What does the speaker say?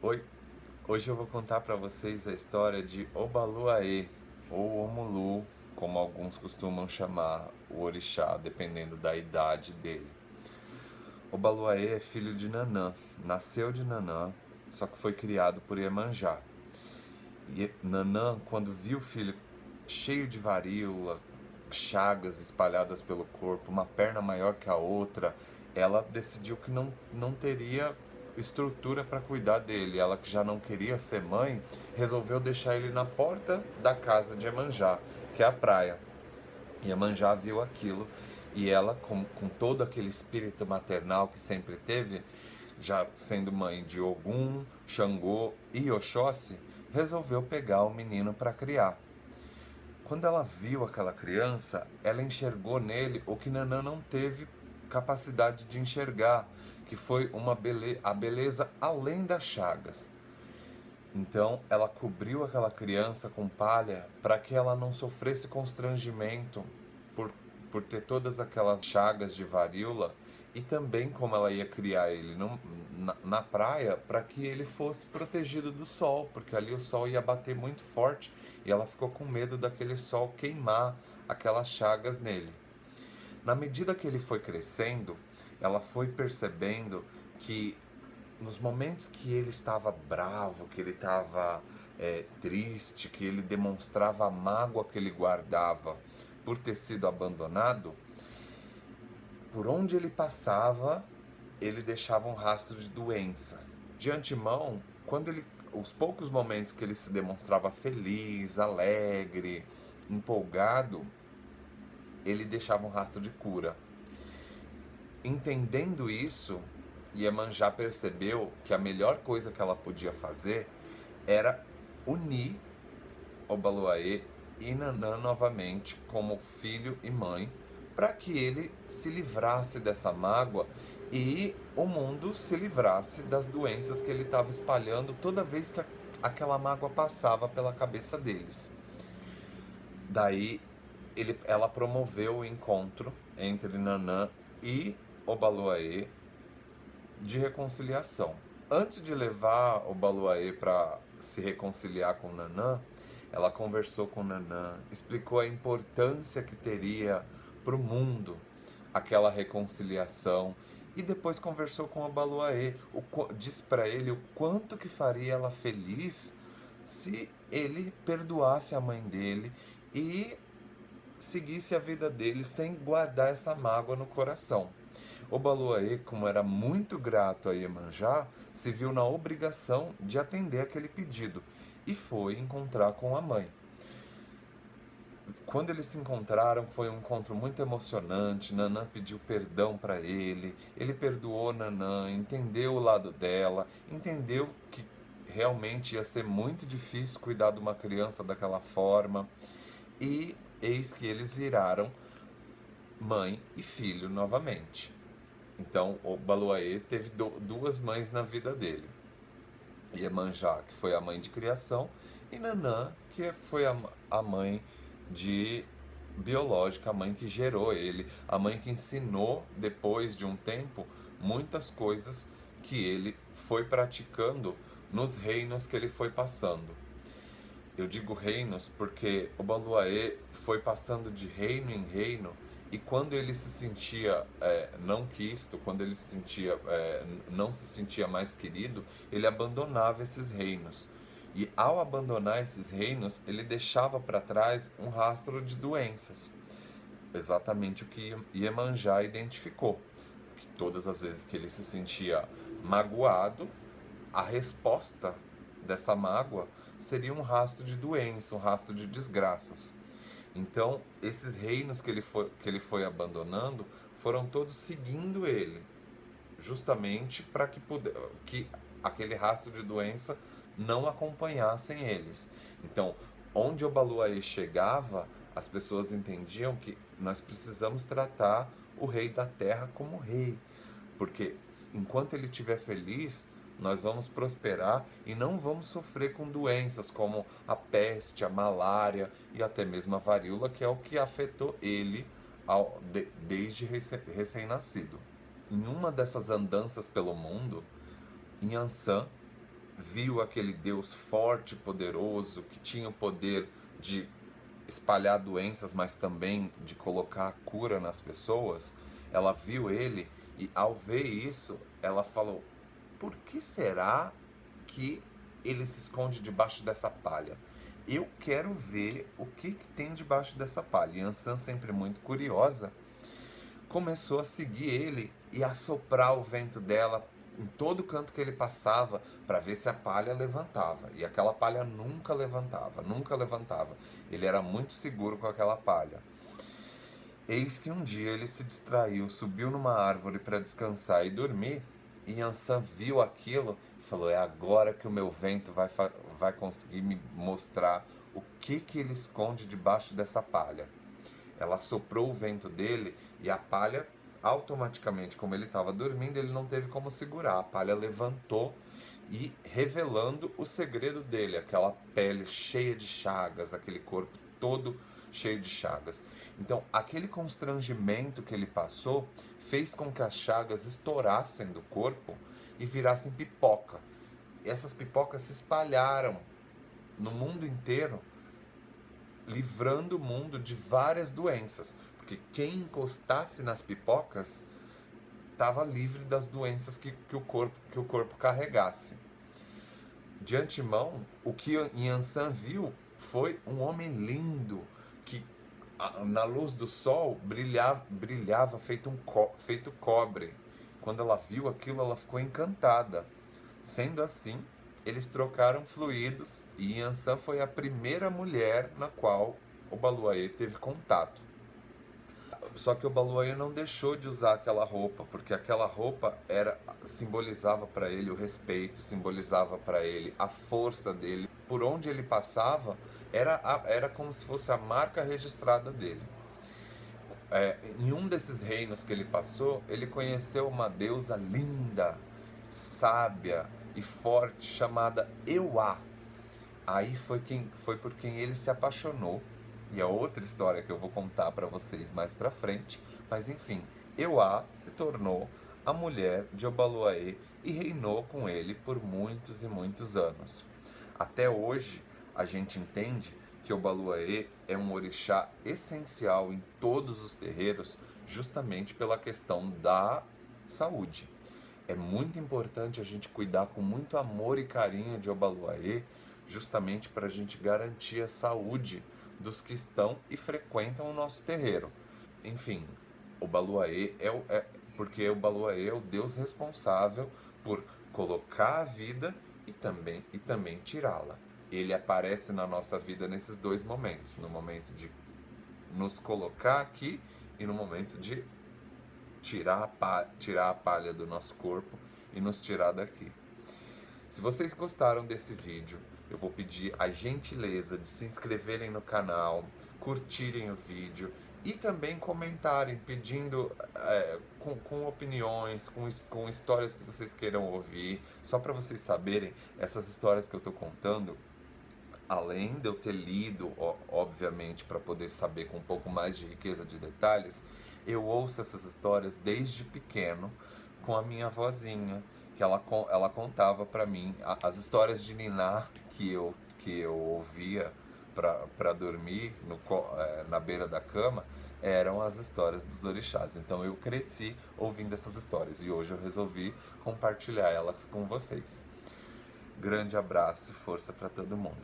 Oi, hoje eu vou contar para vocês a história de Obaluaê, ou Omulu, como alguns costumam chamar o orixá, dependendo da idade dele. Obaluaê é filho de Nanã, nasceu de Nanã, só que foi criado por Iemanjá. E Nanã, quando viu o filho cheio de varíola, chagas espalhadas pelo corpo, uma perna maior que a outra, ela decidiu que não teria estrutura para cuidar dele. Ela, que já não queria ser mãe, resolveu deixar ele na porta da casa de Iemanjá, que é a praia. E Iemanjá viu aquilo e ela, com todo aquele espírito maternal que sempre teve, já sendo mãe de Ogum, Xangô e Oxóssi, resolveu pegar o menino para criar. Quando ela viu aquela criança, ela enxergou nele o que Nanã não teve capacidade de enxergar, que foi a beleza além das chagas. Então ela cobriu aquela criança com palha para que ela não sofresse constrangimento por, por ter todas aquelas chagas de varíola, e também como ela ia criar ele na praia para que ele fosse protegido do sol, porque ali o sol ia bater muito forte e ela ficou com medo daquele sol queimar aquelas chagas nele. Na medida que ele foi crescendo, ela foi percebendo que nos momentos que ele estava bravo, que ele estava triste, que ele demonstrava a mágoa que ele guardava por ter sido abandonado, por onde ele passava, ele deixava um rastro de doença. De antemão, os poucos momentos que ele se demonstrava feliz, alegre, empolgado, ele deixava um rastro de cura. Entendendo isso, Iemanjá percebeu que a melhor coisa que ela podia fazer era unir Obaluaê e Nanã novamente como filho e mãe, para que ele se livrasse dessa mágoa e o mundo se livrasse das doenças que ele estava espalhando toda vez que aquela mágoa passava pela cabeça deles. Daí ela promoveu o encontro entre Nanã e Obaluaê de reconciliação. Antes de levar o Baluaê para se reconciliar com Nanã, ela conversou com Nanã, explicou a importância que teria para o mundo aquela reconciliação, e depois conversou com o Baluaê, disse para ele o quanto que faria ela feliz se ele perdoasse a mãe dele e seguisse a vida dele sem guardar essa mágoa no coração. Obaluaê, como era muito grato a Iemanjá, se viu na obrigação de atender aquele pedido e foi encontrar com a mãe. Quando eles se encontraram, foi um encontro muito emocionante. Nanã pediu perdão para ele perdoou Nanã, entendeu o lado dela, entendeu que realmente ia ser muito difícil cuidar de uma criança daquela forma, e eis que eles viraram mãe e filho novamente. Então, o Baluaê teve duas mães na vida dele. Iemanjá, que foi a mãe de criação, e Nanã, que foi a mãe de biológica, a mãe que gerou ele, a mãe que ensinou, depois de um tempo, muitas coisas que ele foi praticando nos reinos que ele foi passando. Eu digo reinos porque o Baluaê foi passando de reino em reino, e quando ele se sentia não quisto, quando ele se sentia, não se sentia mais querido, ele abandonava esses reinos. E ao abandonar esses reinos, ele deixava para trás um rastro de doenças. Exatamente o que Iemanjá identificou. Que todas as vezes que ele se sentia magoado, a resposta dessa mágoa seria um rastro de doença, um rastro de desgraças. Então, esses reinos que ele foi abandonando foram todos seguindo ele, justamente para que aquele rastro de doença não acompanhassem eles. Então, onde o Baluaê chegava, as pessoas entendiam que nós precisamos tratar o rei da terra como rei, porque enquanto ele estiver feliz, nós vamos prosperar e não vamos sofrer com doenças como a peste, a malária e até mesmo a varíola, que é o que afetou ele desde recém-nascido. Em uma dessas andanças pelo mundo, Yansan viu aquele Deus forte, poderoso, que tinha o poder de espalhar doenças, mas também de colocar a cura nas pessoas, ela viu ele e ao ver isso, ela falou: por que será que ele se esconde debaixo dessa palha? Eu quero ver o que tem debaixo dessa palha. E Ansan, sempre muito curiosa, começou a seguir ele e a soprar o vento dela em todo canto que ele passava para ver se a palha levantava. E aquela palha nunca levantava, nunca levantava. Ele era muito seguro com aquela palha. Eis que um dia ele se distraiu, subiu numa árvore para descansar e dormir, e Ansan viu aquilo e falou: é agora que o meu vento vai conseguir me mostrar o que ele esconde debaixo dessa palha. Ela soprou o vento dele e a palha, automaticamente, como ele estava dormindo, ele não teve como segurar. A palha levantou e revelando o segredo dele, aquela pele cheia de chagas, aquele corpo todo cheio de chagas. Então, aquele constrangimento que ele passou fez com que as chagas estourassem do corpo e virassem pipoca. E essas pipocas se espalharam no mundo inteiro, livrando o mundo de várias doenças, porque quem encostasse nas pipocas estava livre das doenças que o corpo carregasse. De antemão, o que Yansan viu foi um homem lindo que na luz do sol brilhava feito cobre. Quando ela viu aquilo, ela ficou encantada. Sendo assim, eles trocaram fluidos e Yansan foi a primeira mulher na qual Obaluaê teve contato. Só que Obaluaê não deixou de usar aquela roupa, porque aquela roupa simbolizava para ele o respeito, simbolizava para ele a força dele. Por onde ele passava, era como se fosse a marca registrada dele. Em um desses reinos que ele passou, ele conheceu uma deusa linda, sábia e forte chamada Euá. Aí foi por quem ele se apaixonou, e é outra história que eu vou contar para vocês mais para frente, mas enfim, Euá se tornou a mulher de Obaluaê e reinou com ele por muitos e muitos anos. Até hoje, a gente entende que Obaluaê é um orixá essencial em todos os terreiros, justamente pela questão da saúde. É muito importante a gente cuidar com muito amor e carinho de Obaluaê, justamente para a gente garantir a saúde dos que estão e frequentam o nosso terreiro. Enfim, Obaluaê porque Obaluaê é o Deus responsável por colocar a vida e também tirá-la. Ele aparece na nossa vida nesses dois momentos, no momento de nos colocar aqui e no momento de tirar a palha do nosso corpo e nos tirar daqui. Se vocês gostaram desse vídeo, eu vou pedir a gentileza de se inscreverem no canal, curtirem o vídeo e também comentarem, pedindo com opiniões, com histórias que vocês queiram ouvir. Só para vocês saberem, essas histórias que eu estou contando, além de eu ter lido, obviamente, para poder saber com um pouco mais de riqueza de detalhes, eu ouço essas histórias desde pequeno com a minha avózinha, que ela contava para mim as histórias de Niná que eu ouvia para dormir na beira da cama, eram as histórias dos orixás. Então eu cresci ouvindo essas histórias e hoje eu resolvi compartilhar elas com vocês. Grande abraço e força para todo mundo.